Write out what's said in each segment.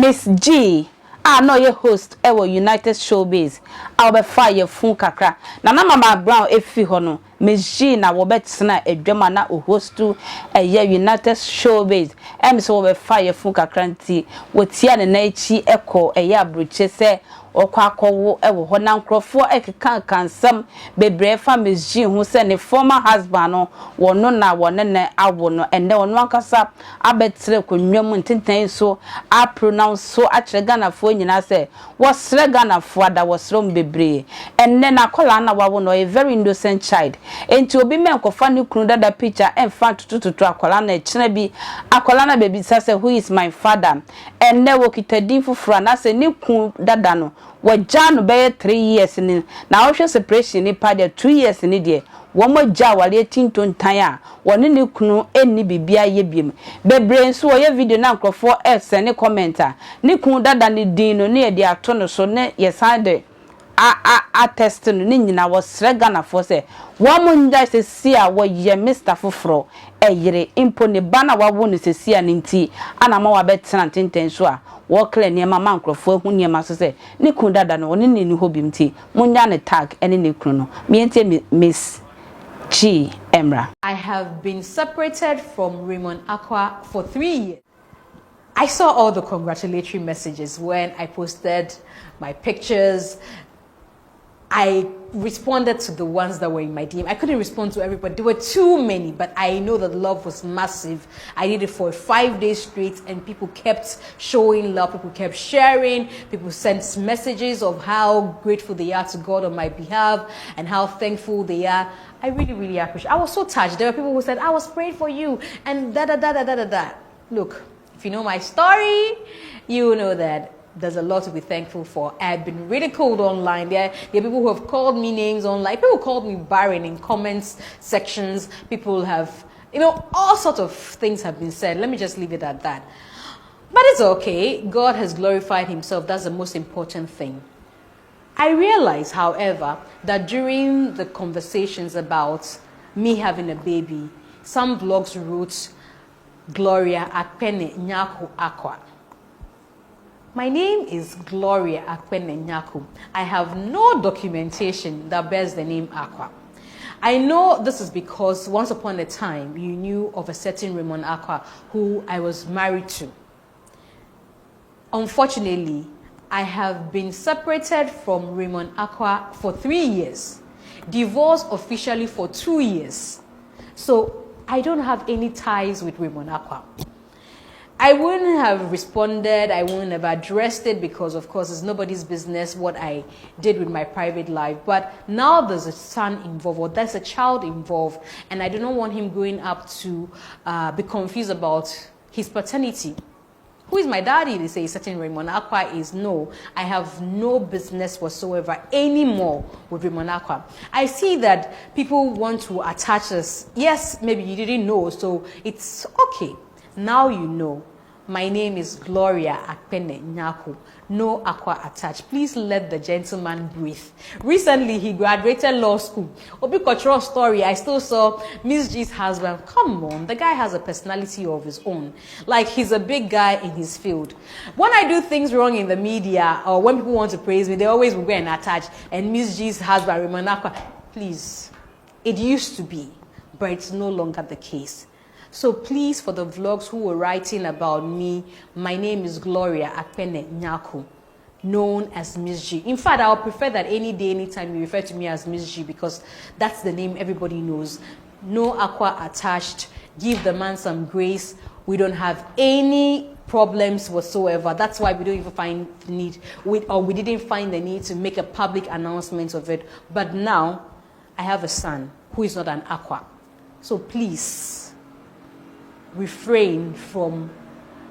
Mzgee. No, your host, United Showbiz. I'll be fire fun kakra. Na Mama Brown efi hono. Mzgee na wobetina edwama na host to United Showbiz. So be fire fun kakra nti wotia ne na echi eko abroche se okwakowo ewo ho na nkrofo ekeka kansam bebre fa Mzgee hu se ne former husband no wono na wone ne awo no ene wono ankasa abetre konwam ntintan so a pronounce so achega na fo nyina se wosre Ghana fo ada wosrom bebre enne na kola na wawo no a very innocent child enti obi men kofa ne kunu dada picture emfa tututu akola na echina bi akola na baby say who is my father enne wo kitadin fufura na se ne kun dada no wagya no be 3 years ni na wo hwe separation ni pa de 2 years ni de womo gya wale tinton tan a woni ne kunu enni bibia ye biem bebre nso wo ye video na nkrofo send commenter ne kunu dada ne din no ne ye de ato no so ne ye sande a test no ni nyina wo sre Ghana for se womo nja se sia wo ye Mr Foforo eyire impo ne bana wawo ne se sia ne nti ana ma wa betena tenten so a wo kle ne mama nkrofo hu ne ma so se ne kunu dada no woni ne ni hobim ti munya ne tag ene ne kunu no miente Miss G. Emra. I have been separated from Raymond Aqua for 3 years. I saw all the congratulatory messages when I posted my pictures. I responded to the ones that were in my DM. I couldn't respond to everybody. There were too many, but I know that love was massive. I did it for 5 days straight, and people kept showing love. People kept sharing. People sent messages of how grateful they are to God on my behalf and how thankful they are. I really, really appreciate it. I was so touched. There were people who said, I was praying for you, and da. Look, if you know my story, you know that there's a lot to be thankful for. I've been ridiculed online. There are people who have called me names online. People called me barren in comments sections. People have, all sorts of things have been said. Let me just leave it at that. But it's okay. God has glorified himself. That's the most important thing. I realize, however, that during the conversations about me having a baby, some blogs wrote Gloria Akpene Nyaku Aqua. My name is Gloria Akpene Nyaku. I have no documentation that bears the name Aqua. I know this is because once upon a time you knew of a certain Raymond Aqua who I was married to. Unfortunately, I have been separated from Raymond Aqua for 3 years, divorced officially for 2 years. So I don't have any ties with Raymond Aqua. I wouldn't have responded, I wouldn't have addressed it because, of course, it's nobody's business what I did with my private life. But now there's a son involved, or there's a child involved, and I do not want him growing up to be confused about his paternity. Who is my daddy? They say certain Raymond Aqua is no. I have no business whatsoever anymore with Raymond Aqua. I see that people want to attach us. Yes, maybe you didn't know, so it's okay. Now you know. My name is Gloria Akpene Nyaku. No Aqua attached. Please let the gentleman breathe. Recently, he graduated law school. Obi cultural story, I still saw Mzgee's husband. Come on, the guy has a personality of his own. Like, he's a big guy in his field. When I do things wrong in the media, or when people want to praise me, they always will go and attach. And Mzgee's husband, Raymond Aqua, please. It used to be, but it's no longer the case. So please, for the vlogs who were writing about me, my name is Gloria Akpene Nyaku, known as Mzgee. In fact, I would prefer that any day, anytime you refer to me as Mzgee, because that's the name everybody knows. No Aqua attached. Give the man some grace. We don't have any problems whatsoever. That's why we don't even find the need, we didn't find the need to make a public announcement of it. But now, I have a son who is not an Aqua. So please, refrain from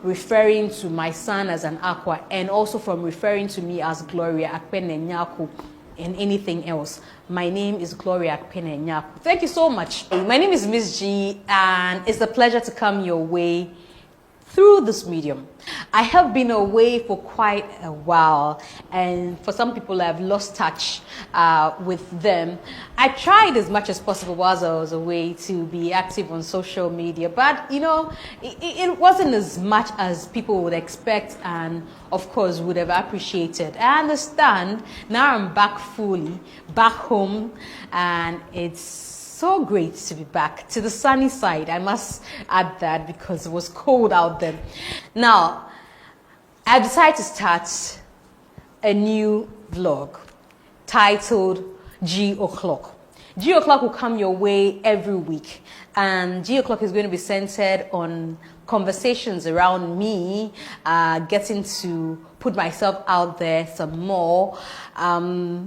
referring to my son as an Aqua, and also from referring to me as Gloria Akpene Nyaku and anything else. My name is Gloria Akpene Nyaku. Thank you so much. My name is Mzgee, and it's a pleasure to come your way. through this medium. I have been away for quite a while, and for some people I've lost touch with them. I tried as much as possible whilst I was away to be active on social media, but you know, it wasn't as much as people would expect and of course would have appreciated. I understand now. I'm back fully, back home, and it's so great to be back to the sunny side. I must add that because it was cold out there. Now, I decided to start a new vlog titled G O'Clock. G O'Clock will come your way every week, and G O'Clock is going to be centered on conversations around me, getting to put myself out there some more.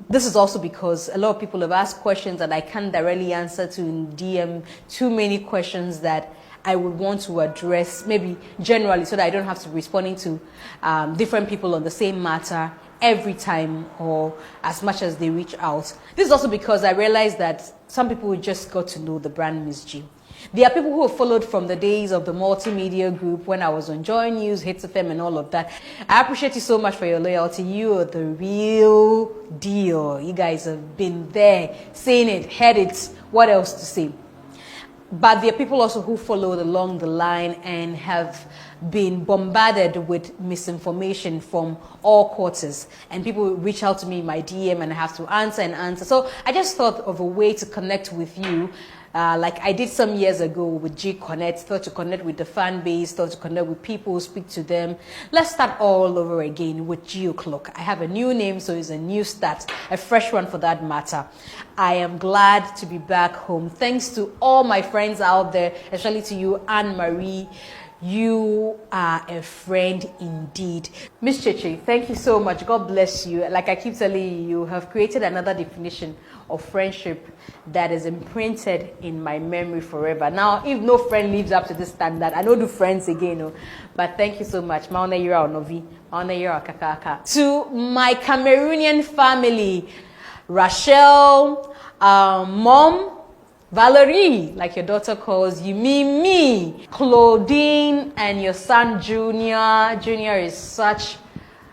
This is also because a lot of people have asked questions that I can't directly answer to in DM, too many questions that I would want to address maybe generally so that I don't have to be responding to different people on the same matter every time or as much as they reach out. This is also because I realized that some people just got to know the brand Mzgee. There are people who have followed from the days of the multimedia group when I was on Joy News, Hits FM and all of that. I appreciate you so much for your loyalty. You are the real deal. You guys have been there, seen it, heard it. What else to say? But there are people also who followed along the line and have been bombarded with misinformation from all quarters. And people reach out to me in my DM and I have to answer and answer. So I just thought of a way to connect with you. Like I did some years ago with G Connect, thought to connect with the fan base, thought to connect with people, speak to them. Let's start all over again with G O'Clock. I have a new name, so it's a new start, a fresh one for that matter. I am glad to be back home. Thanks to all my friends out there, especially to you, Anne-Marie. You are a friend indeed. Miss Cheche, thank you so much. God bless you. Like I keep telling you, you have created another definition of friendship that is imprinted in my memory forever. Now, if no friend lives up to this standard, I don't do friends again. No. But thank you so much. To my Cameroonian family, Rachel, Mom, Valerie, like your daughter calls you, Mimi, Claudine, and your son Junior. Junior is such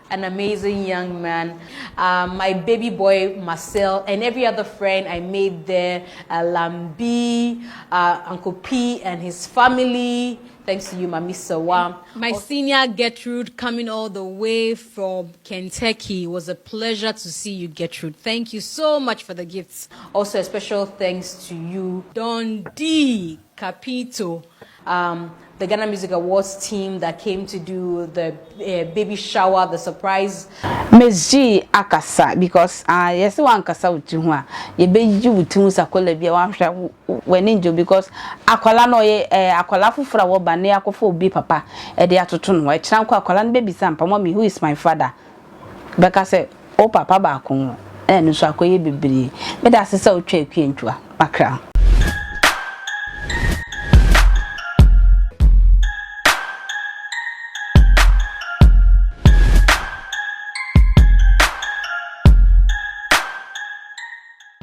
an amazing young man. My baby boy Marcel, and every other friend I made there, Lambi, Uncle P and his family. Thanks to you, Mami Sawa. My senior Gertrude, coming all the way from Kentucky. It was a pleasure to see you, Gertrude. Thank you so much for the gifts. Also, a special thanks to you, Don D. Capito, the Ghana Music Awards team that came to do the baby shower, the surprise. Mzgee akasa because yes one kasa uti ho a ye beji uti hu sakola bia wan hwa wani because akwala no ye akwala fufura wo ba ne akofo obi papa e de atoto no e kira nko akwala no bebi sampa mommy, who is my father? Beka say o papa ba ko no so akoye bebre me da sesa otwa akwa ntwa makra.